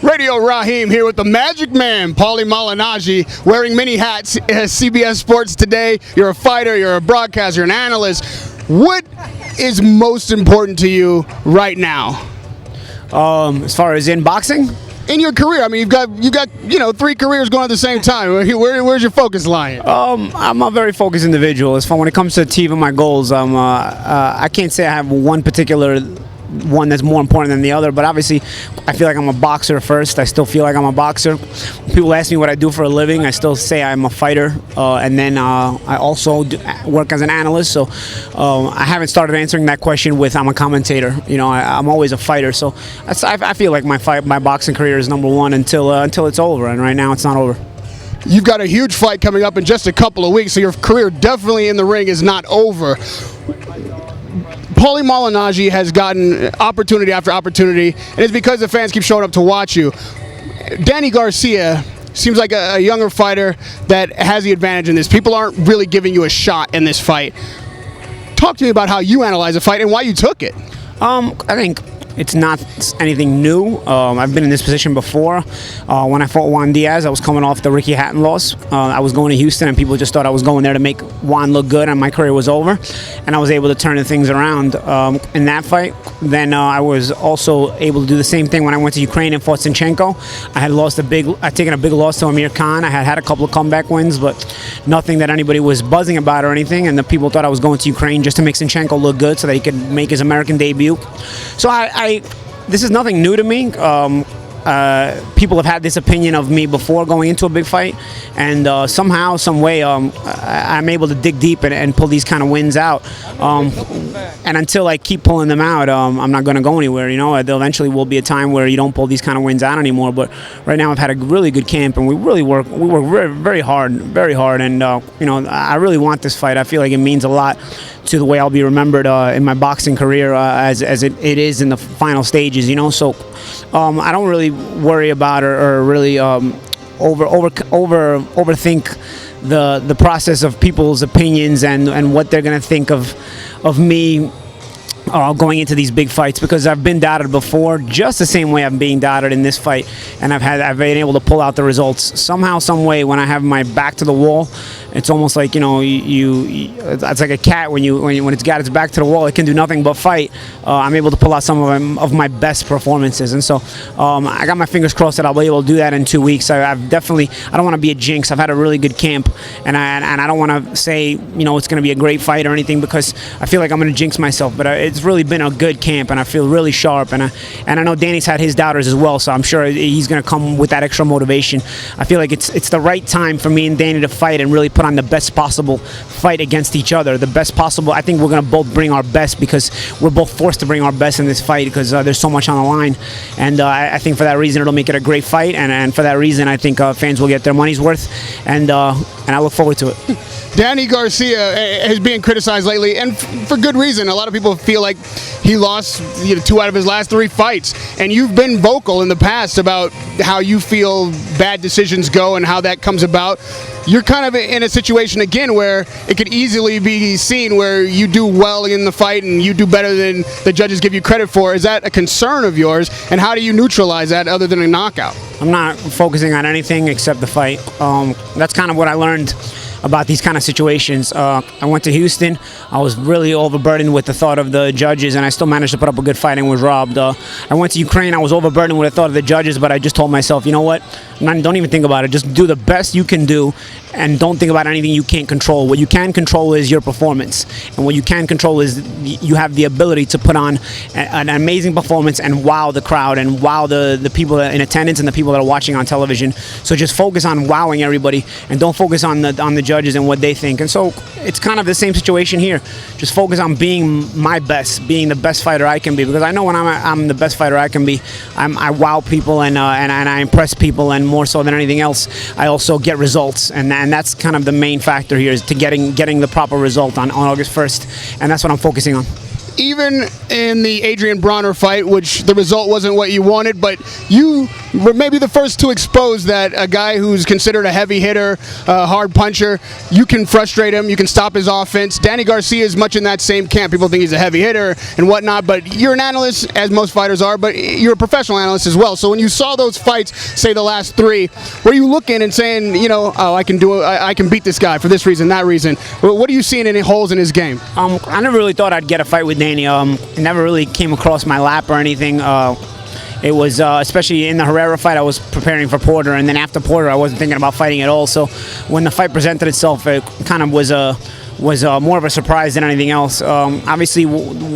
Radio Raheem here with the Magic Man, Paulie Malinaggi, wearing many hats at CBS Sports Today. You're a fighter, you're a broadcaster, you're an analyst. What is most important to you right now? As far as in boxing? In your career, I mean, you've got 3 careers going at the same time. Where's your focus lying? I'm a very focused individual. As far when it comes to achieving my goals, I can't say I have one particular one that's more important than the other, but obviously I feel like I'm a boxer first. I still feel like I'm a boxer. When people ask me what I do for a living, I still say I'm a fighter, and then I also work as an analyst. So I haven't started answering that question with I'm a commentator. You know, I'm always a fighter. So I feel like my boxing career is #1 until it's over, and right now it's not over. You've got a huge fight coming up in just a couple of weeks, so your career definitely in the ring is not over. Paulie Malinaggi has gotten opportunity after opportunity, and it's because the fans keep showing up to watch you. Danny Garcia seems like a younger fighter that has the advantage in this. People aren't really giving you a shot in this fight. Talk to me about how you analyze a fight and why you took it. I think it's not anything new. I've been in this position before. When I fought Juan Diaz, I was coming off the Ricky Hatton loss. I was going to Houston, and people just thought I was going there to make Juan look good, and my career was over. And I was able to turn the things around in that fight. Then I was also able to do the same thing when I went to Ukraine and fought Sinchenko. I'd taken a big loss to Amir Khan. I had a couple of comeback wins, but nothing that anybody was buzzing about or anything. And the people thought I was going to Ukraine just to make Sinchenko look good so that he could make his American debut. So this is nothing new to me. People have had this opinion of me before going into a big fight, and somehow, some way, I'm able to dig deep and pull these kind of wins out. And until I keep pulling them out, I'm not going to go anywhere. You know, there eventually will be a time where you don't pull these kind of wins out anymore. But right now, I've had a really good camp, and we work very, very hard, and you know, I really want this fight. I feel like it means a lot to the way I'll be remembered in my boxing career as it is in the final stages, you know. So I don't really worry about or really overthink the process of people's opinions and what they're gonna think of me going into these big fights, because I've been doubted before, just the same way I'm being doubted in this fight, and I've been able to pull out the results somehow, some way. When I have my back to the wall, it's almost like, you know, it's like a cat when it's got its back to the wall, it can do nothing but fight. I'm able to pull out some of my best performances, and so I got my fingers crossed that I'll be able to do that in 2 weeks. I don't want to be a jinx. I've had a really good camp, and I don't want to say, you know, it's going to be a great fight or anything, because I feel like I'm going to jinx myself. But it's really been a good camp, and I feel really sharp, and I know Danny's had his doubters as well, so I'm sure he's going to come with that extra motivation. I feel like it's the right time for me and Danny to fight and really put on the best possible fight against each other. The best possible. I think we're going to both bring our best, because we're both forced to bring our best in this fight, because there's so much on the line, and I think for that reason it'll make it a great fight, and for that reason I think fans will get their money's worth, and I look forward to it. Danny Garcia is being criticized lately, and for good reason. A lot of people feel like he lost 2 out of his last 3 fights, and you've been vocal in the past about how you feel bad decisions go and how that comes about. You're kind of in a situation again where it could easily be seen where you do well in the fight and you do better than the judges give you credit for. Is that a concern of yours, and how do you neutralize that other than a knockout? I'm not focusing on anything except the fight. That's kind of what I learned about these kind of situations. I went to Houston. I was really overburdened with the thought of the judges, and I still managed to put up a good fight and was robbed. I went to Ukraine. I was overburdened with the thought of the judges, but I just told myself, you know what? Don't even think about it. Just do the best you can do, and don't think about anything you can't control. What you can control is your performance, and what you can control is you have the ability to put on an amazing performance and wow the crowd and wow the people in attendance and the people that are watching on television. So just focus on wowing everybody, and don't focus on the judges and what they think. And so it's kind of the same situation here. Just focus on being my best, being the best fighter I can be, because I know when I'm the best fighter I can be, I wow people and I impress people, and more so than anything else, I also get results, and that's kind of the main factor here, is to getting the proper result on August 1st, and that's what I'm focusing on. even in the Adrian Bronner fight, which the result wasn't what you wanted, but you were maybe the first to expose that a guy who's considered a heavy hitter, a hard puncher, you can frustrate him, you can stop his offense. Danny Garcia is much in that same camp. People think he's a heavy hitter and whatnot, but you're an analyst, as most fighters are, but you're a professional analyst as well. So when you saw those fights, say the last three, were you looking and saying, you know, oh, I can beat this guy for this reason, that reason? What are you seeing any holes in his game? I never really thought I'd get a fight with Danny. It never really came across my lap or anything. It was, especially in the Herrera fight, I was preparing for Porter, and then after Porter, I wasn't thinking about fighting at all. So when the fight presented itself, it kind of was more of a surprise than anything else. Obviously,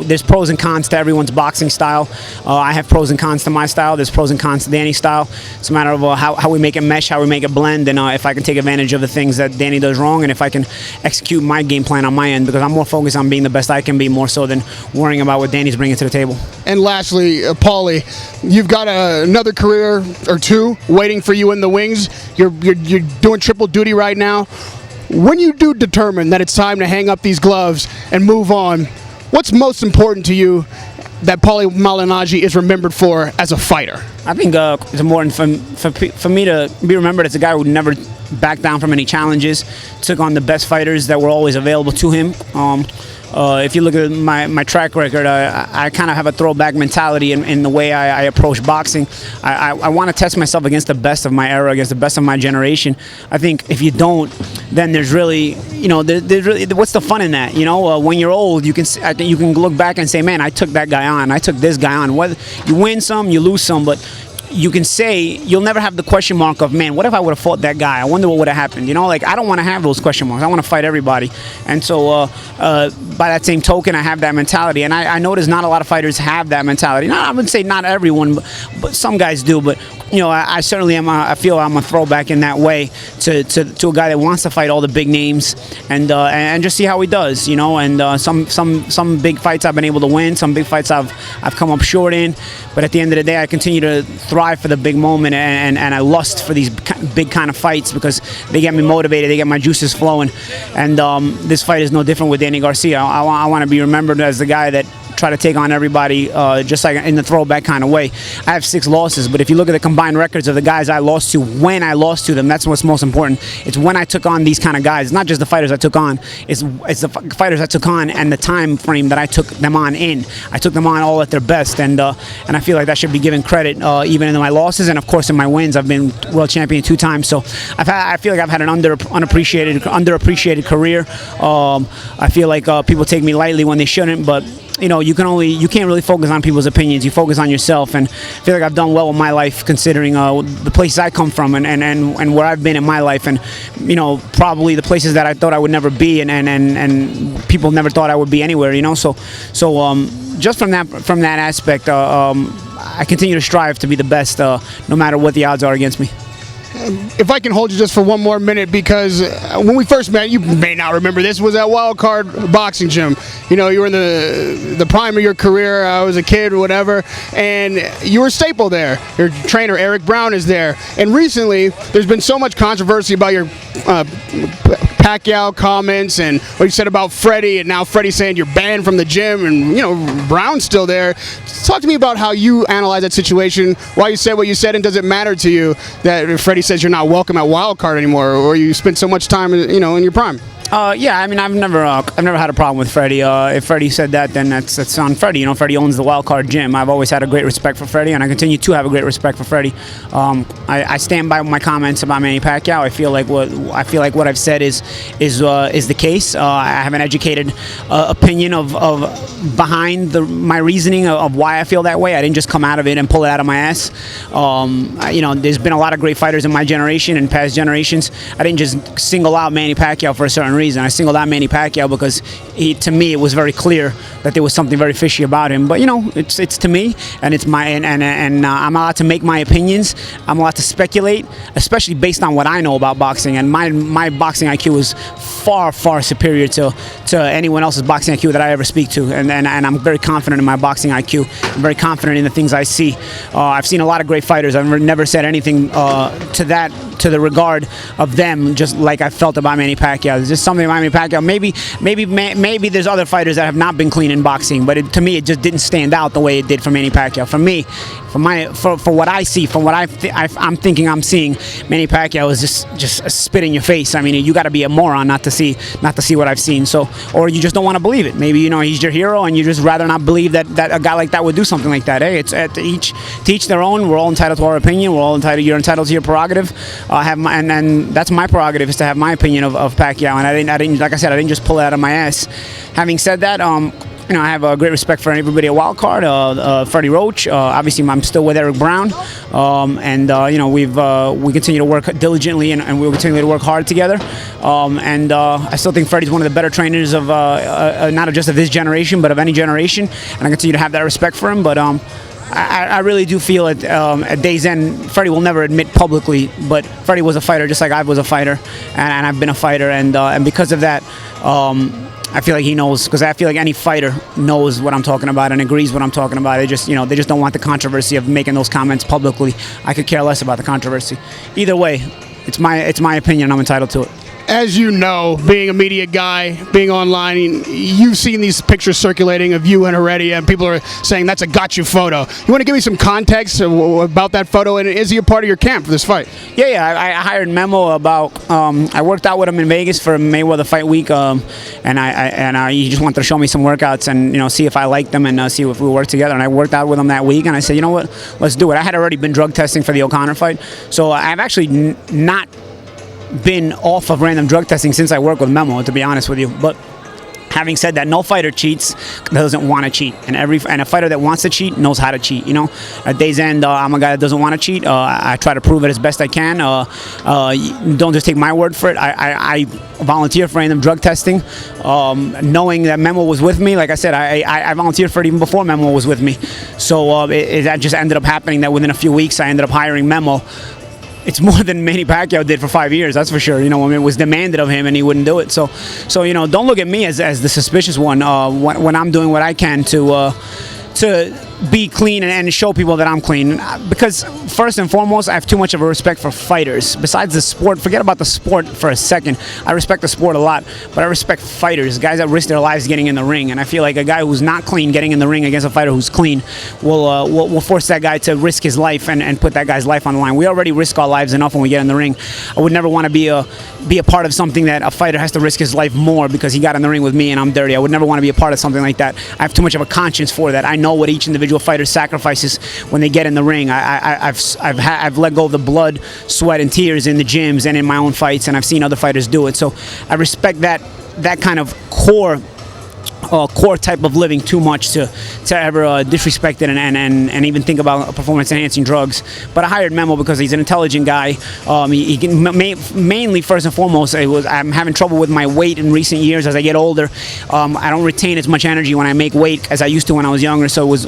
there's pros and cons to everyone's boxing style. I have pros and cons to my style. There's pros and cons to Danny's style. It's a matter of how we make it mesh, how we make it blend, and if I can take advantage of the things that Danny does wrong, and if I can execute my game plan on my end, because I'm more focused on being the best I can be, more so than worrying about what Danny's bringing to the table. And lastly, Pauli, you've got another career or two waiting for you in the wings. You're doing triple duty right now. When you do determine that it's time to hang up these gloves and move on, what's most important to you that Pauli Malignaggi is remembered for as a fighter? I think it's important for me to be remembered as a guy who never backed down from any challenges, took on the best fighters that were always available to him. If you look at my track record, I kind of have a throwback mentality in the way I approach boxing. I want to test myself against the best of my era, against the best of my generation. I think if you don't, then there's really, there's really, what's the fun in that? When you're old, you can look back and say, man, I took that guy on, I took this guy on. Whether you win some, you lose some, but you can say, you'll never have the question mark of, man, what if I would have fought that guy? I wonder what would have happened. I don't want to have those question marks. I want to fight everybody. And so by that same token, I have that mentality. And I notice not a lot of fighters have that mentality. I wouldn't say not everyone, but some guys do. But, I certainly am. I feel I'm a throwback in that way to a guy that wants to fight all the big names and just see how he does, And some big fights I've been able to win. Some big fights I've come up short in. But at the end of the day, I continue to thrive for the big moment, and I lust for these big kind of fights because they get me motivated, they get my juices flowing. And this fight is no different with Danny Garcia. I want to be remembered as the guy that try to take on everybody just like in the throwback kind of way. I have 6 losses, but if you look at the combined records of the guys I lost to, when I lost to them, that's what's most important. It's when I took on these kind of guys. It's not just the fighters I took on, it's the fighters I took on and the time frame that I took them on in. I took them on all at their best, and I feel like that should be given credit even in my losses, and of course in my wins. I've been world champion 2 times, so I feel like I've had an underappreciated career. I feel like people take me lightly when they shouldn't, but you can't really focus on people's opinions. You focus on yourself, and I feel like I've done well with my life considering the places I come from and where I've been in my life, and probably the places that I thought I would never be, and people never thought I would be anywhere. So just from that aspect, I continue to strive to be the best, no matter what the odds are against me. If I can hold you just for one more minute, because when we first met, you may not remember this, was at Wild Card Boxing Gym. You were in the prime of your career. I was a kid or whatever, and you were a staple there. Your trainer, Eric Brown, is there. And recently, there's been so much controversy about your Pacquiao comments and what you said about Freddie, and now Freddie saying you're banned from the gym, and Brown's still there. Talk to me about how you analyze that situation, why you said what you said, and does it matter to you that Freddie says you're not welcome at Wild Card anymore, or you spent so much time in your prime? Yeah, I mean, I've never had a problem with Freddie. If Freddie said that, then that's on Freddie. Freddie owns the Wild Card Gym. I've always had a great respect for Freddie, and I continue to have a great respect for Freddie. I stand by my comments about Manny Pacquiao. I feel like what I've said is the case. I have an educated opinion of behind my reasoning of why I feel that way. I didn't just come out of it and pull it out of my ass. There's been a lot of great fighters in my generation and past generations. I didn't just single out Manny Pacquiao for a certain reason. I singled out Manny Pacquiao because to me it was very clear that there was something very fishy about him. But it's to me, and it's my and I'm allowed to make my opinions. I'm allowed to speculate, especially based on what I know about boxing. And my boxing IQ is far superior to to anyone else's boxing IQ that I ever speak to, and I'm very confident in my boxing IQ. I'm very confident in the things I see. I've seen a lot of great fighters. I've never said anything to the regard of them, just like I felt about Manny Pacquiao. There's just something about Manny Pacquiao. Maybe there's other fighters that have not been clean in boxing, but to me, it just didn't stand out the way it did for Manny Pacquiao. For me, for what I see, from what I'm thinking I'm seeing, Manny Pacquiao is just a spit in your face. I mean, you got to be a moron not to see what I've seen. So, or you just don't want to believe it. Maybe he's your hero, and you just rather not believe that a guy like that would do something like that. Hey, it's to each their own. We're all entitled to our opinion. We're all entitled. You're entitled to your prerogative. And that's my prerogative, is to have my opinion of Pacquiao. And I didn't, like I said, I didn't just pull it out of my ass. Having said that, I have a great respect for everybody at Wild Card. Freddie Roach, obviously I'm still with Eric Brown, we continue to work diligently, and we'll continue to work hard together. I still think Freddie's one of the better trainers of not just of this generation, but of any generation, and I continue to have that respect for him. But I really do feel at day's end, Freddie will never admit publicly, but Freddie was a fighter just like I was a fighter, and I've been a fighter, and because of that, I feel like he knows, because I feel like any fighter knows what I'm talking about and agrees what I'm talking about. They just don't want the controversy of making those comments publicly. I could care less about the controversy. Either way, it's my opinion. I'm entitled to it. As you know, being a media guy, being online, you've seen these pictures circulating of you and Heredia, and people are saying that's a got you photo. You want to give me some context about that photo, and is he a part of your camp for this fight? Yeah. I hired Memo about. I worked out with him in Vegas for Mayweather Fight Week, and he just wanted to show me some workouts and see if I liked them and see if we work together. And I worked out with him that week, and I said, you know what, let's do it. I had already been drug testing for the O'Connor fight, so I've actually not been off of random drug testing since I work with Memo, to be honest with you. But having said that, no fighter cheats that doesn't want to cheat, and a fighter that wants to cheat knows how to cheat. At day's end, I'm a guy that doesn't want to cheat. I try to prove it as best I can. Don't just take my word for it. I volunteer for random drug testing, knowing that Memo was with me. Like I said, I volunteered for it even before Memo was with me. So that just ended up happening that within a few weeks I ended up hiring Memo. It's more than Manny Pacquiao did for 5 years, that's for sure. It was demanded of him, and he wouldn't do it. So don't look at me as the suspicious one when I'm doing what I can to be clean and show people that I'm clean. Because first and foremost, I have too much of a respect for fighters. Besides the sport, forget about the sport for a second. I respect the sport a lot, but I respect fighters, guys that risk their lives getting in the ring. And I feel like a guy who's not clean getting in the ring against a fighter who's clean will force that guy to risk his life and put that guy's life on the line. We already risk our lives enough when we get in the ring. I would never want to be a part of something that a fighter has to risk his life more because he got in the ring with me and I'm dirty. I would never want to be a part of something like that. I have too much of a conscience for that. I know what each individual fighter sacrifices when they get in the ring. I've let go of the blood, sweat, and tears in the gyms and in my own fights, and I've seen other fighters do it. So I respect that kind of core type of living too much to ever disrespect it and even think about performance-enhancing drugs. But I hired Memo because he's an intelligent guy. Mainly, first and foremost, I'm having trouble with my weight in recent years as I get older. I don't retain as much energy when I make weight as I used to when I was younger. So it was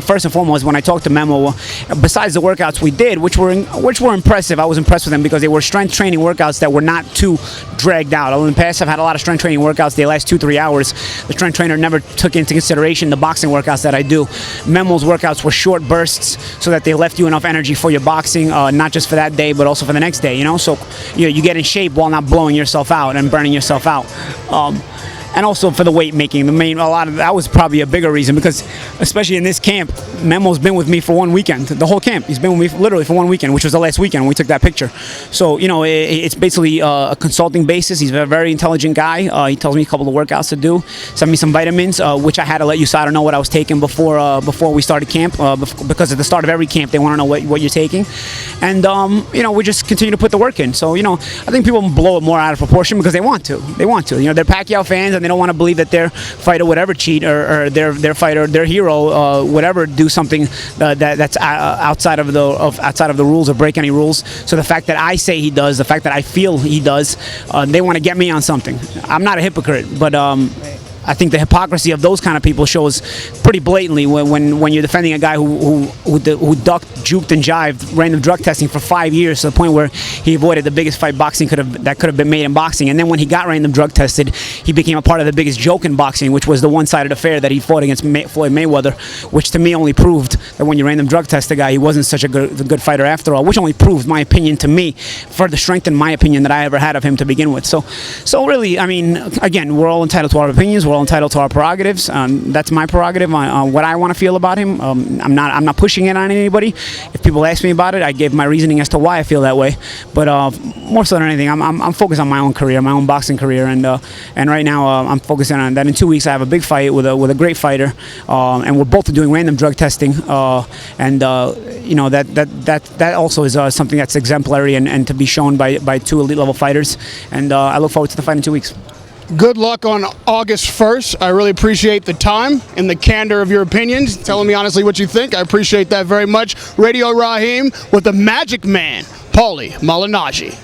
first and foremost when I talked to Memo. Besides the workouts we did, which were impressive, I was impressed with them because they were strength training workouts that were not too dragged out. In the past, I've had a lot of strength training workouts. They last 2-3 hours. The strength trainer never took into consideration the boxing workouts that I do. Memo's workouts were short bursts so that they left you enough energy for your boxing, not just for that day, but also for the next day, So you get in shape while not blowing yourself out and burning yourself out. And also for the weight making, a lot of that was probably a bigger reason because, especially in this camp, Memo's been with me for one weekend. The whole camp, he's been with me literally for one weekend, which was the last weekend when we took that picture. So it's basically a consulting basis. He's a very intelligent guy. He tells me a couple of workouts to do, send me some vitamins, which I had to let you so I don't know what I was taking before we started camp. Because at the start of every camp, they want to know what you're taking, and we just continue to put the work in. So I think people blow it more out of proportion because they want to. They're Pacquiao fans. And they don't want to believe that their fighter would ever cheat or their fighter, their hero, would ever do something that's outside of the rules or break any rules. So the fact that I say he does, the fact that I feel he does, they want to get me on something. I'm not a hypocrite, but I think the hypocrisy of those kind of people shows pretty blatantly when you're defending a guy who ducked, juked, and jived random drug testing for 5 years to the point where he avoided the biggest fight boxing could have been made in boxing. And then when he got random drug tested, he became a part of the biggest joke in boxing, which was the one-sided affair that he fought against Floyd Mayweather, which to me only proved that when you random drug test a guy, he wasn't such a good fighter after all, which only proved my opinion to me, further strengthened my opinion that I ever had of him to begin with. So really, I mean, again, we're all entitled to our opinions, we're all entitled to our prerogatives. That's my prerogative on what I want to feel about him. I'm not pushing it on anybody. If people ask me about it, I gave my reasoning as to why I feel that way. But more so than anything, I'm focused on my own career, my own boxing career, and right now I'm focusing on that. In 2 weeks, I have a big fight with a great fighter, and we're both doing random drug testing, and you know that also is something that's exemplary and to be shown by two elite level fighters. And I look forward to the fight in 2 weeks. Good luck on August 1st. I really appreciate the time and the candor of your opinions, telling me honestly what you think. I appreciate that very much. Radio Raheem with the Magic Man, Pauli Malinaggi.